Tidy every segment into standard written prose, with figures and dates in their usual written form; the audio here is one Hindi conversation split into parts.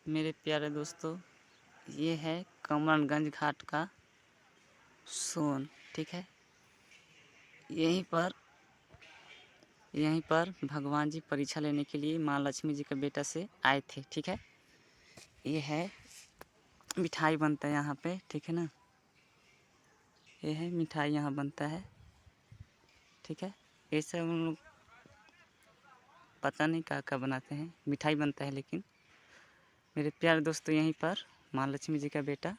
मेरे प्यारे दोस्तों, ये है कमरगंज घाट का सोन। ठीक है, यहीं पर भगवान जी परीक्षा लेने के लिए माँ लक्ष्मी जी के बेटा से आए थे। ठीक है, ये है मिठाई बनता है यहाँ पे। ठीक है ना, ये है मिठाई यहाँ बनता है। ठीक है, ये सब हम लोग पता नहीं क्या बनाते हैं, मिठाई बनता है। लेकिन मेरे प्यारे दोस्तों, यहीं पर माँ लक्ष्मी जी का बेटा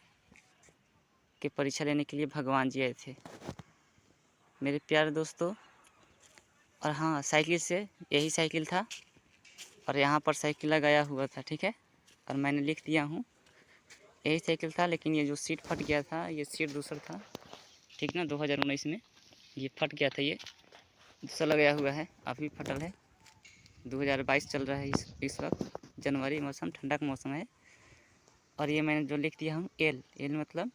के परीक्षा लेने के लिए भगवान जी आए थे मेरे प्यारे दोस्तों। और हाँ, साइकिल से, यही साइकिल था और यहाँ पर साइकिल लगाया हुआ था। ठीक है, और मैंने लिख दिया हूँ यही साइकिल था। लेकिन ये जो सीट फट गया था, ये सीट दूसरा था। ठीक ना, 2019 में ये फट गया था। ये दूसरा लगाया हुआ है, अभी फटल है। 2022 चल रहा है इस वक्त, जनवरी, मौसम ठंडा का मौसम है। और ये मैंने जो लिख दिया हूँ एल मतलब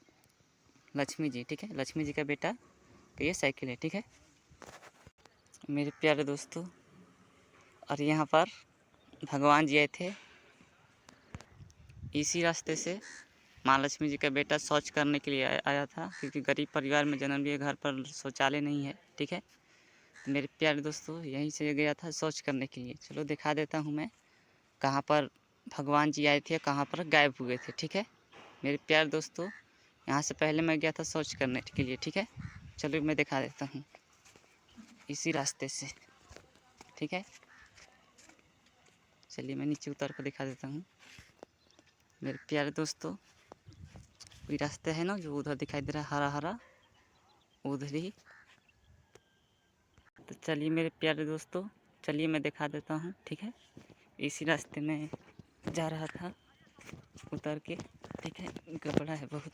लक्ष्मी जी। ठीक है, लक्ष्मी जी का बेटा का ये साइकिल है। ठीक है मेरे प्यारे दोस्तों, और यहाँ पर भगवान जी आए थे। इसी रास्ते से माँ लक्ष्मी जी का बेटा शौच करने के लिए आया था, क्योंकि गरीब परिवार में जन्म लिया, घर पर शौचालय नहीं है। ठीक है, तो मेरे प्यारे दोस्तों, यहीं से गया था शौच करने के लिए। चलो दिखा देता हूँ मैं कहाँ पर भगवान जी आए थे, कहाँ पर गायब हुए थे। ठीक है मेरे प्यारे दोस्तों, यहाँ से पहले मैं गया था शौच करने के लिए। ठीक है, चलो मैं दिखा देता हूँ इसी रास्ते से। ठीक है, चलिए मैं नीचे उतर कर दिखा देता हूँ मेरे प्यारे दोस्तों। कोई रास्ता है ना जो उधर दिखाई दे रहा है, हरा हरा, उधर ही। तो चलिए मेरे प्यारे दोस्तों, चलिए मैं दिखा देता हूँ। ठीक है, इसी रास्ते में जा रहा था उतर के। ठीक है, गबड़ा है बहुत।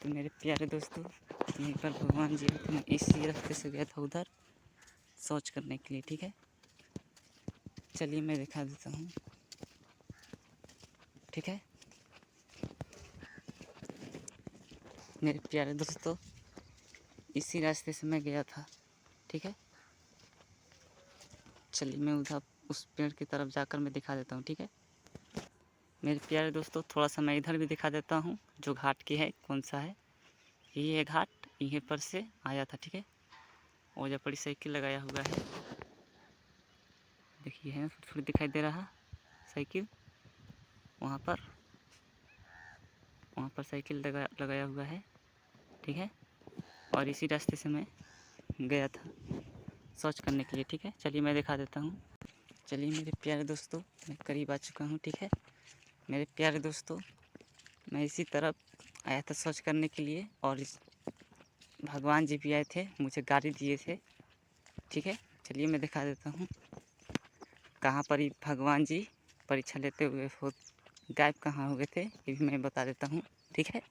तो मेरे प्यारे दोस्तों, यहीं पर भगवान जी, मैं इसी रास्ते से गया था उधर शौच करने के लिए। ठीक है, चलिए मैं दिखा देता हूँ। ठीक है मेरे प्यारे दोस्तों, इसी रास्ते से मैं गया था। ठीक है, चलिए मैं उधर उस पेड़ की तरफ जाकर मैं दिखा देता हूँ। ठीक है मेरे प्यारे दोस्तों, थोड़ा सा मैं इधर भी दिखा देता हूँ जो घाट की है, कौन सा है। यही है घाट, यहीं पर से आया था। ठीक है, वो जो बड़ी साइकिल लगाया हुआ है, देखिए है थोड़ी दिखाई दे रहा साइकिल। वहाँ पर साइकिल लगाया हुआ है। ठीक है, और इसी रास्ते से मैं गया था शौच करने के लिए। ठीक है, चलिए मैं दिखा देता हूँ। चलिए मेरे प्यारे दोस्तों, मैं करीब आ चुका हूँ। ठीक है मेरे प्यारे दोस्तों, मैं इसी तरफ आया था शौच करने के लिए, और इस भगवान जी भी आए थे, मुझे गाड़ी दिए थे। ठीक है, चलिए मैं दिखा देता हूँ कहाँ पर ही भगवान जी परीक्षा लेते हुए हो गायब कहाँ हो गए थे, ये भी मैं बता देता हूँ। ठीक है,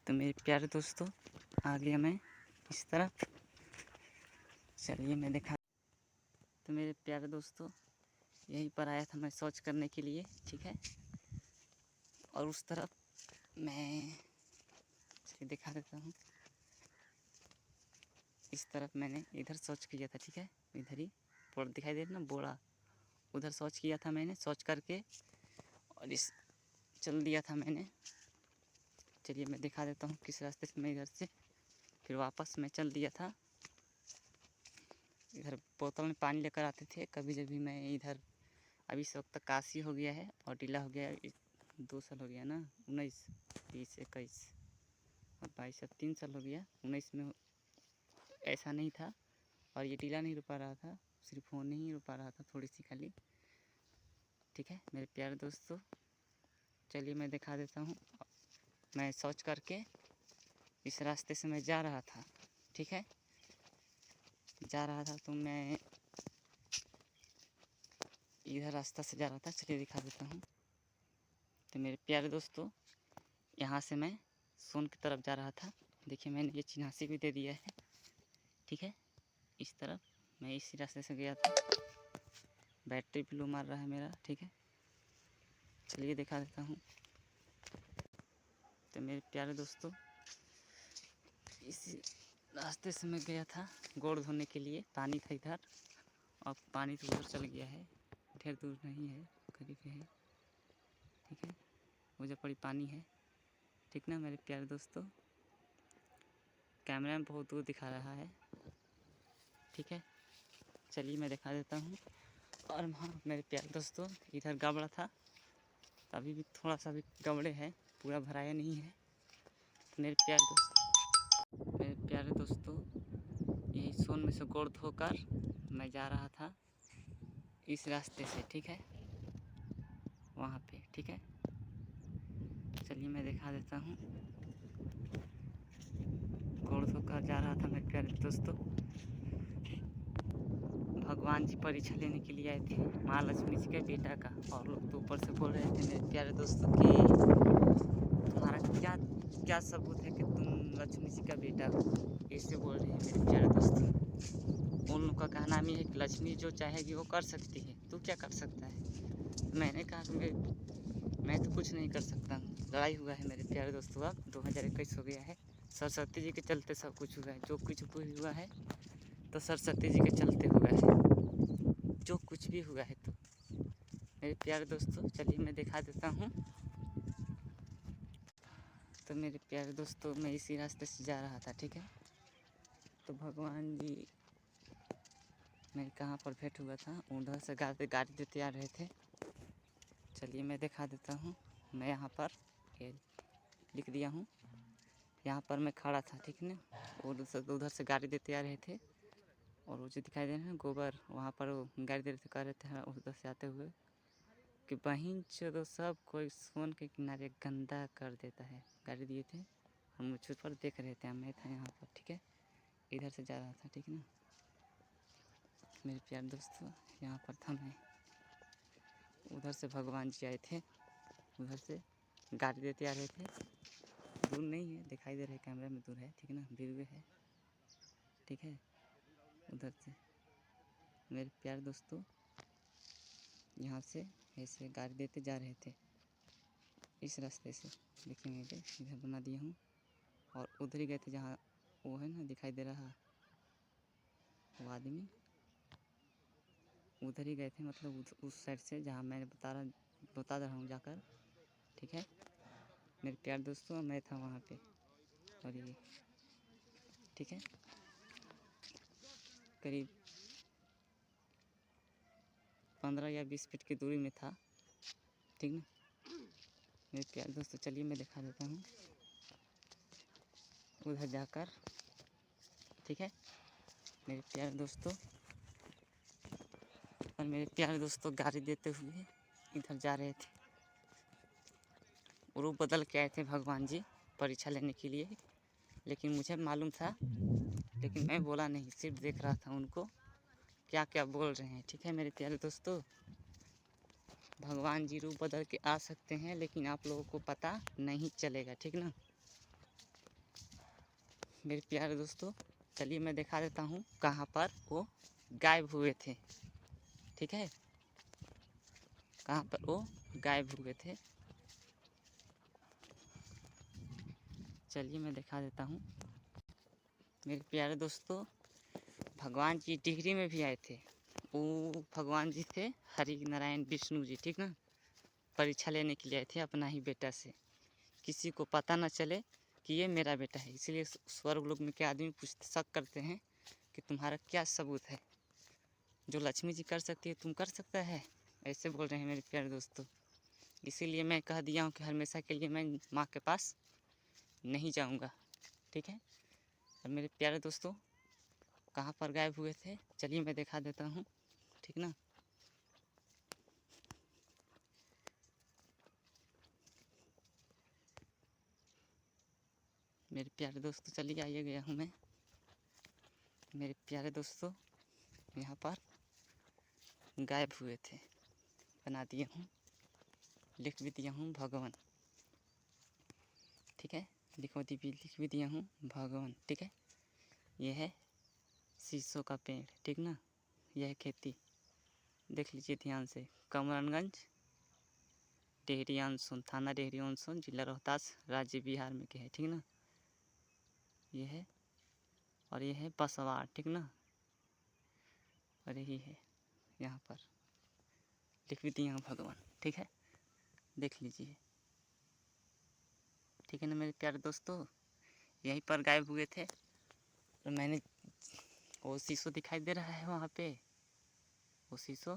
तो मेरे प्यारे दोस्तों, आ गया मैं इस तरफ। चलिए मैं दिखा। तो मेरे प्यारे दोस्तों, यहीं पर आया था मैं शौच करने के लिए। ठीक है, और उस तरफ मैं दिखा देता हूँ। इस तरफ मैंने इधर शौच किया था। ठीक है, इधर ही बोर्ड दिखाई दे रहा ना, बोरा, उधर शौच किया था मैंने। शौच करके और इस चल दिया था मैंने। चलिए मैं दिखा देता हूँ किस रास्ते से मैं इधर से फिर वापस मैं चल दिया था। इधर बोतल में पानी लेकर आते थे कभी जब भी मैं इधर। अभी इस वक्त तक काशी हो गया है और टीला हो गया है। 2 साल हो गया ना, 19, 20, 21 और 22, अब 3 साल हो गया। 19 में ऐसा नहीं था और ये टीला नहीं रुपा रहा था, सिर्फ फोन ही रुपा रहा था थोड़ी सी खाली। ठीक है मेरे प्यारे दोस्तों, चलिए मैं दिखा देता हूँ। मैं शौच करके इस रास्ते से मैं जा रहा था। ठीक है, जा रहा था तो मैं इधर रास्ता से जा रहा था। चलिए दिखा देता हूँ। तो मेरे प्यारे दोस्तों, यहाँ से मैं सोन की तरफ जा रहा था। देखिए मैंने ये चिन्हासी भी दे दिया है। ठीक है, इस तरफ मैं इसी रास्ते से गया था। बैटरी भी लो मार रहा है मेरा। ठीक है, चलिए दिखा देता हूँ। तो मेरे प्यारे दोस्तों, इसी रास्ते से मैं गया था गोड़ धोने के लिए। पानी था इधर, अब पानी तो उधर चल गया है, ढेर दूर नहीं है, करीब है। मुझे पड़ी पानी है, ठीक ना मेरे प्यारे दोस्तों। कैमरा में बहुत दूर दिखा रहा है, ठीक है। चलिए मैं दिखा देता हूँ। और हाँ मेरे प्यारे दोस्तों, इधर गबड़ा था, अभी भी थोड़ा सा भी गबड़े है, पूरा भराया नहीं है मेरे प्यारे दोस्तों। यही सोन में से गोड़ धोकर मैं जा रहा था इस रास्ते से, ठीक है, वहाँ पे, ठीक है। चलिए मैं दिखा देता हूँ। गोड़ धोकर जा रहा था मेरे प्यारे दोस्तों। भगवान जी परीक्षा लेने के लिए आए थे महालक्ष्मी जी के बेटा का, और लोग तो ऊपर से बोल रहे थे मेरे प्यारे दोस्तों कि तुम्हारा क्या क्या सबूत है कि तुम लक्ष्मी जी का बेटा हो, ऐसे बोल रहे हैं मेरे प्यारे दोस्तों। उन लोग का कहना भी है कि लक्ष्मी जो चाहेगी वो कर सकती है, तू क्या कर सकता है। मैंने कहा कि मैं तो कुछ नहीं कर सकता हूँ। लड़ाई हुआ है मेरे प्यारे दोस्तों, अब 2021 हो गया है, सरस्वती जी के चलते सब कुछ हुआ है। जो कुछ हुआ है तो सरस्वती जी के चलते हुआ है, जो कुछ भी हुआ है। तो मेरे प्यारे दोस्तों चलिए मैं दिखा देता हूँ। तो मेरे प्यारे दोस्तों मैं इसी रास्ते से जा रहा था, ठीक है। तो भगवान जी मैं कहाँ पर भेंट हुआ था, उधर से गाड़ी देते आ रहे थे। चलिए मैं दिखा देता हूँ। मैं यहाँ पर लिख दिया हूँ, यहाँ पर मैं खड़ा था, ठीक है ना। उधर से गाड़ी देते आ रहे थे, और वो जो दिखाई दे रहे हैं गोबर, वहाँ पर वो गाड़ी दे रहे थे, कह रहे थे उधर से आते हुए कि बहिन चलो सब कोई सोन के किनारे गंदा कर देता है। गाड़ी दिए थे, हम मुझ पर देख रहे थे, मैं था यहाँ पर, ठीक है। इधर से जा रहा था, ठीक है ना मेरे प्यारे दोस्तों। यहाँ पर था मैं, उधर से भगवान जी आए थे, उधर से गाड़ी देते आ रहे थे। दूर नहीं है, दिखाई दे रहे कैमरे में, दूर है, ठीक है ना, भीड़ है, ठीक है। उधर से मेरे प्यारे दोस्तों यहाँ से ऐसे गाड़ी देते जा रहे थे इस रास्ते से। देखिए मैं इधर बना दिया हूँ, और उधर ही गए थे जहाँ वो है ना दिखाई दे रहा वो आदमी, उधर ही गए थे, मतलब उस साइड से जहाँ मैं बता रहा हूँ जाकर, ठीक है मेरे प्यारे दोस्तों। मैं था वहाँ पे, और ये ठीक है करीब 15 या 20 फीट की दूरी में था, ठीक ना मेरे प्यारे दोस्तों। चलिए मैं दिखा देता हूँ उधर जाकर, ठीक है मेरे प्यारे दोस्तों। और मेरे प्यारे दोस्तों गाड़ी देते हुए इधर जा रहे थे, रूप बदल के आए थे भगवान जी परीक्षा लेने के लिए। लेकिन मुझे मालूम था, लेकिन मैं बोला नहीं, सिर्फ देख रहा था उनको क्या क्या बोल रहे हैं, ठीक है मेरे प्यारे दोस्तों। भगवान जी रूप बदल के आ सकते हैं, लेकिन आप लोगों को पता नहीं चलेगा, ठीक ना मेरे प्यारे दोस्तों। चलिए मैं दिखा देता हूँ कहाँ पर वो गायब हुए थे, ठीक है, कहाँ पर वो गायब हुए थे। चलिए मैं दिखा देता हूँ मेरे प्यारे दोस्तों। भगवान जी टिहरी में भी आए थे। वो भगवान जी थे हरि नारायण विष्णु जी, ठीक ना, परीक्षा लेने के लिए आए थे अपना ही बेटा से, किसी को पता न चले कि ये मेरा बेटा है। इसलिए स्वर्ग लोक में क्या आदमी पूछते, शक करते हैं कि तुम्हारा क्या सबूत है, जो लक्ष्मी जी कर सकती है तुम कर सकता है, ऐसे बोल रहे हैं मेरे प्यारे दोस्तों। इसीलिए मैं कह दिया हूँ कि हमेशा के लिए मैं माँ के पास नहीं जाऊँगा, ठीक है। और मेरे प्यारे दोस्तों कहाँ पर गायब हुए थे, चलिए मैं दिखा देता हूँ, ठीक ना। मेरे प्यारे दोस्तों चलिए आइए गया हूँ मैं मेरे प्यारे दोस्तों, यहाँ पर गायब हुए थे, बना दिया हूँ, लिख भी दिया हूँ भगवान, ठीक है, लिख भी दिया हूँ भगवान, ठीक है। यह है शीशों का पेड़, ठीक ना, यह है खेती, देख लीजिए ध्यान से। कमरानगंज डेहरी ऑनसोन, थाना डेहरी ऑनसोन, जिला रोहतास, राज्य बिहार में के है, ठीक ना। ये है, और ये है बसवाड़, ठीक ना, और यही है यहाँ पर लिख भी दिया हूँ भगवान, ठीक है, देख लीजिए। ठीक है ना मेरे प्यारे दोस्तों। यहीं पर गायब हुए थे और मैंने वो शीशो दिखाई दे रहा है वहाँ पे, वो शीशो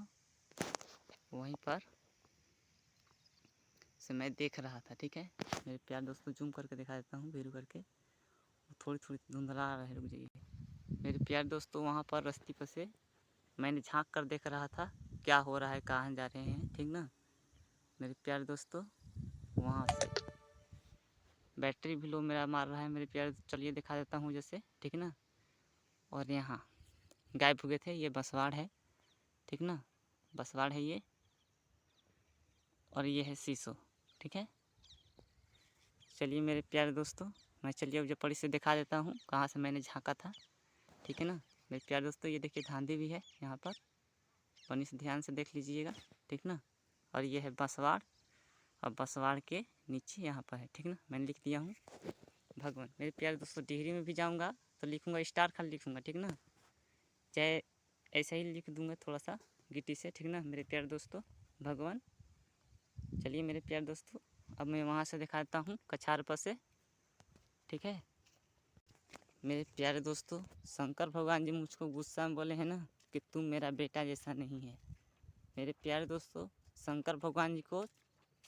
वहीं पर से मैं देख रहा था। ठीक है मेरे प्यारे दोस्तों, जूम करके दिखा देता हूँ वीडियो करके, थोड़ी थोड़ी धुंधला रहा है, रुक जाइए मेरे प्यारे दोस्तों। वहाँ पर रस्ती पर से मैंने झांक कर देख रहा था क्या हो रहा है, कहाँ जा रहे हैं, ठीक ना मेरे प्यारे दोस्तों। वहाँ से बैटरी भी लो मेरा मार रहा है मेरे प्यारे, चलिए दिखा देता हूँ जैसे, ठीक ना। और यहाँ गायब हुए थे, ये बसवाड़ है, ठीक ना, बसवाड़ है ये, और ये है शीशो, ठीक है। चलिए मेरे प्यारे दोस्तों, मैं चलिए अब जपड़ी से दिखा देता हूँ कहाँ से मैंने झाँका था, ठीक है ना मेरे प्यारे दोस्तों। ये देखिए धांधे भी है यहाँ पर, पानी से ध्यान से देख लीजिएगा, ठीक ना। और ये है बसवाड़, और बसवाड़ के नीचे यहाँ पर है, ठीक ना, मैंने लिख दिया हूँ भगवान। मेरे प्यारे दोस्तों डिहरी में भी जाऊँगा तो लिखूँगा स्टार खाली लिखूँगा, ठीक ना, चाहे ऐसा ही लिख दूँगा थोड़ा सा गिट्टी से, ठीक ना मेरे प्यारे दोस्तों भगवान। चलिए मेरे प्यारे दोस्तों, अब मैं वहाँ से दिखाता हूँ कछार पर से, ठीक है मेरे प्यारे दोस्तों। शंकर भगवान जी मुझको गुस्सा में बोले हैं ना कि तुम मेरा बेटा जैसा नहीं है। मेरे प्यारे दोस्तों, शंकर भगवान जी को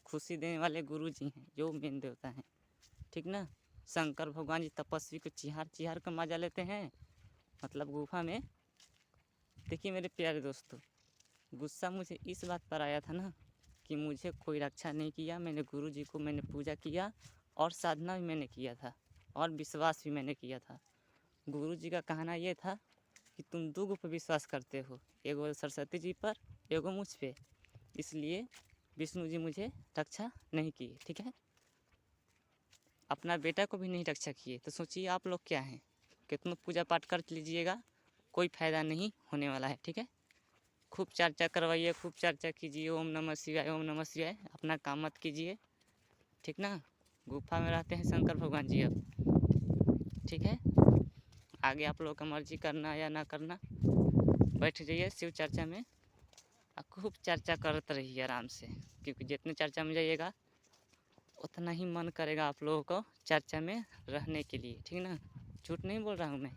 खुशी देने वाले गुरु जी हैं, जो मेन देवता हैं, ठीक ना। शंकर भगवान जी तपस्वी को चिहार चिहार कर मजा लेते हैं, मतलब गुफा में। देखिए मेरे प्यारे दोस्तों, गुस्सा मुझे इस बात पर आया था ना कि मुझे कोई रक्षा नहीं किया। मैंने गुरु जी को मैंने पूजा किया और साधना भी मैंने किया था और विश्वास भी मैंने किया था। गुरु जी का कहना ये था कि तुम दो पर विश्वास करते हो, एगो सरस्वती जी पर, एगो मुझ पे, इसलिए विष्णु जी मुझे रक्षा नहीं किए, ठीक है। अपना बेटा को भी नहीं रक्षा किए, तो सोचिए आप लोग क्या हैं। कितना पूजा पाठ कर लीजिएगा, कोई फ़ायदा नहीं होने वाला है, ठीक है। खूब चर्चा करवाइए, खूब चर्चा कीजिए, ओम नमः शिवाय, ओम नमः शिवाय, अपना काम मत कीजिए, ठीक ना। गुफा में रहते हैं शंकर भगवान जी अब, ठीक है। आगे आप लोग का मर्जी करना या ना करना, बैठ जाइए शिव चर्चा में और खूब चर्चा करते रहिए आराम से, क्योंकि जितने चर्चा में जाइएगा उतना ही मन करेगा आप लोगों को चर्चा में रहने के लिए, ठीक ना। झूठ नहीं बोल रहा हूँ मैं,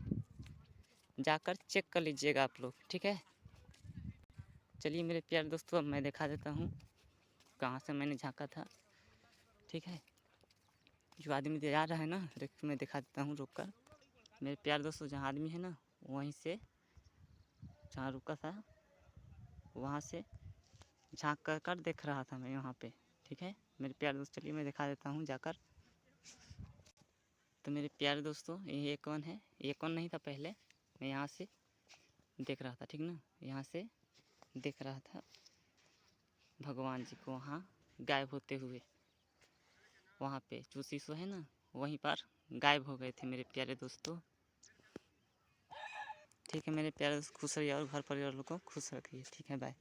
जाकर चेक कर लीजिएगा आप लोग, ठीक है। चलिए मेरे प्यारे दोस्तों, अब मैं दिखा देता हूँ कहाँ से मैंने झाँका था, ठीक है। जो आदमी जा रहा है ना, मैं दिखा देता हूँ रुक कर। मेरे प्यारे दोस्तों, जहाँ आदमी है ना वहीं से जहाँ रुका था वहाँ से झाँक कर देख रहा था मैं वहाँ पे, ठीक है मेरे प्यारे दोस्त। चलिए मैं दिखा देता हूँ जाकर। तो मेरे प्यारे दोस्तों, ये एक वन है, एक वन नहीं था पहले, मैं यहाँ से देख रहा था, ठीक ना, यहाँ से देख रहा था भगवान जी को वहाँ गायब होते हुए। वहाँ पे जो शीशो है ना वहीं पर गायब हो गए थे मेरे प्यारे दोस्तों, ठीक है मेरे प्यारे दोस्त। खुश रहिए और घर परिवार लोग को खुश रखिए, ठीक है, बाय।